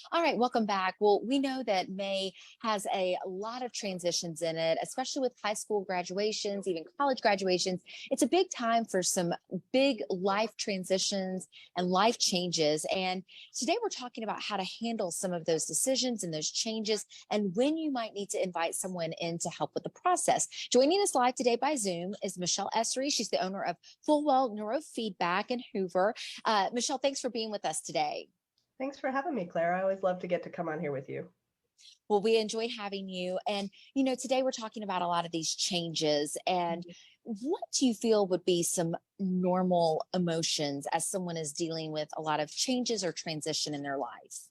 All right, welcome back. Well, we know that May has a lot of transitions in it, especially with high school graduations, even college graduations. It's a big time for some big life transitions and life changes. And today we're talking about how to handle some of those decisions and those changes and when you might need to invite someone in to help with the process. Joining us live today by Zoom is Michelle Essery. She's the owner of Fullwell Neurofeedback in Hoover. Michelle, thanks for being with us today. Thanks for having me, Claire. I always love to get to come on here with you. Well, we enjoyed having you. And today we're talking about a lot of these changes. And what do you feel would be some normal emotions as someone is dealing with a lot of changes or transition in their life?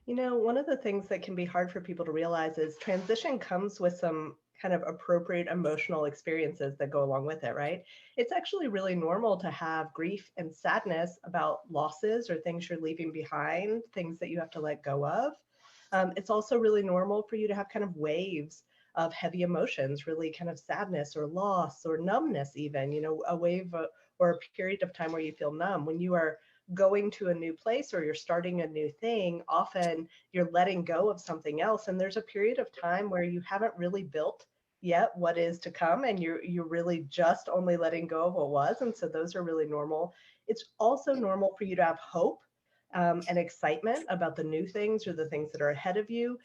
One of the things that can be hard for people to realize is transition comes with some kind of appropriate emotional experiences that go along with it, right? It's actually really normal to have grief and sadness about losses or things you're leaving behind, things that you have to let go of. It's also really normal for you to have kind of waves of heavy emotions, really kind of sadness or loss or numbness, even, a wave or a period of time where you feel numb. When you are going to a new place or you're starting a new thing, often you're letting go of something else. And there's a period of time where you haven't really built yet what is to come, and you're really just only letting go of what was. And so those are really normal. It's also normal for you to have hope and excitement about the new things or the things that are ahead of you.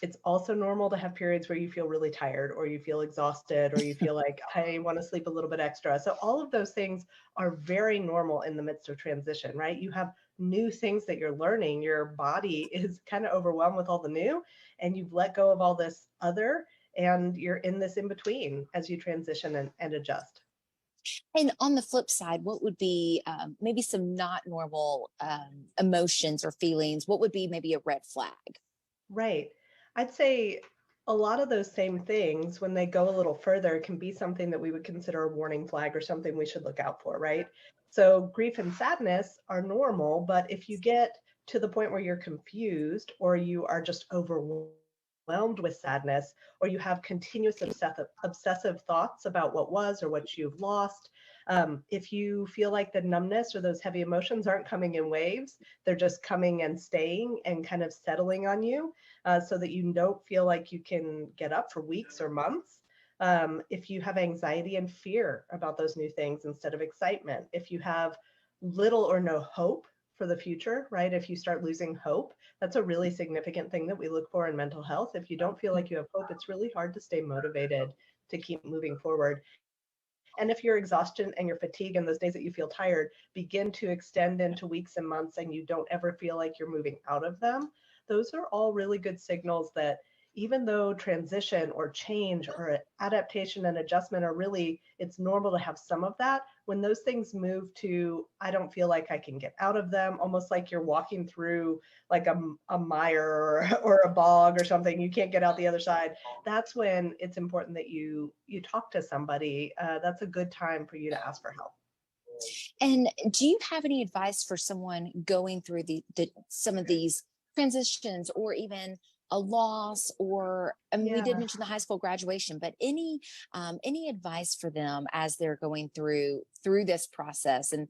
It's also normal to have periods where you feel really tired or you feel exhausted or you feel like I want to sleep a little bit extra. So all of those things are very normal in the midst of transition, right? You have new things that you're learning. Your body is kind of overwhelmed with all the new, and you've let go of all this other, and you're in this in between as you transition and adjust. And on the flip side, what would be maybe some not normal emotions or feelings? What would be maybe a red flag? Right. I'd say a lot of those same things, when they go a little further, can be something that we would consider a warning flag or something we should look out for, right? So grief and sadness are normal, but if you get to the point where you're confused or you are just overwhelmed with sadness, or you have continuous obsessive thoughts about what was or what you've lost, if you feel like the numbness or those heavy emotions aren't coming in waves, they're just coming and staying and kind of settling on you, so that you don't feel like you can get up for weeks or months. If you have anxiety and fear about those new things instead of excitement, if you have little or no hope for the future, right? If you start losing hope, that's a really significant thing that we look for in mental health. If you don't feel like you have hope, it's really hard to stay motivated to keep moving forward. And if your exhaustion and your fatigue and those days that you feel tired begin to extend into weeks and months and you don't ever feel like you're moving out of them, those are all really good signals that even though transition or change or adaptation and adjustment are really, it's normal to have some of that. When those things move to, I don't feel like I can get out of them, almost like you're walking through like a mire or a bog or something, you can't get out the other side. That's when it's important that you talk to somebody. That's a good time for you to ask for help. And do you have any advice for someone going through some of these transitions or even a loss or I mean, we did Yeah. mention the high school graduation, but any advice for them as they're going through this process and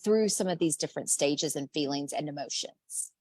through some of these different stages and feelings and emotions?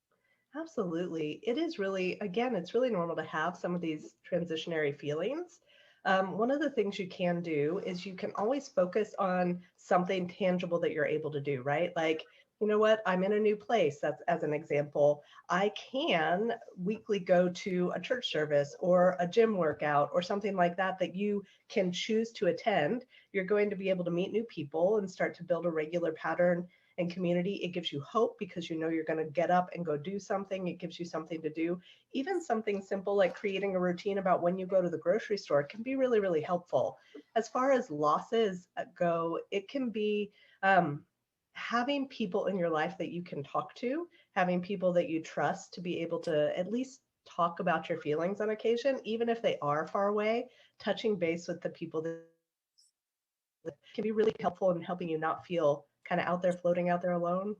Absolutely. It is really, again, it's really normal to have some of these transitionary feelings. One of the things you can do is you can always focus on something tangible that you're able to do, right? Like, you know what, I'm in a new place. That's as an example. I can weekly go to a church service or a gym workout or something like that that you can choose to attend. You're going to be able to meet new people and start to build a regular pattern and community. It gives you hope because you know you're going to get up and go do something. It gives you something to do. Even something simple like creating a routine about when you go to the grocery store can be really, really helpful. As far as losses go, it can be having people in your life that you can talk to, having people that you trust to be able to at least talk about your feelings on occasion, even if they are far away. Touching base with the people that can be really helpful in helping you not feel kind of out there floating out there alone.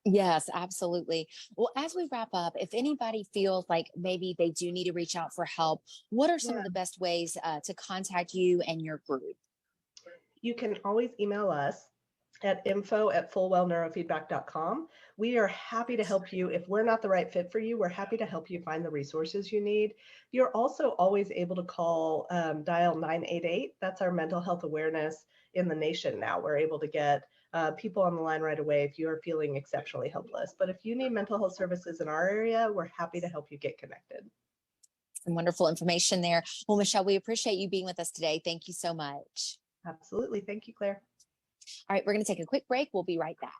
Yes, absolutely. Well, as we wrap up, if anybody feels like maybe they do need to reach out for help, what are some Yeah. of the best ways to contact you and your group? You can always email us at info@fullwellneurofeedback.com. We are happy to help you. If we're not the right fit for you, we're happy to help you find the resources you need. You're also always able to call, dial 988. That's our mental health awareness in the nation now. We're able to get people on the line right away if you are feeling exceptionally helpless. But if you need mental health services in our area, we're happy to help you get connected. Some wonderful information there. Well, Michelle, we appreciate you being with us today. Thank you so much. Absolutely. Thank you, Claire. All right, we're going to take a quick break. We'll be right back.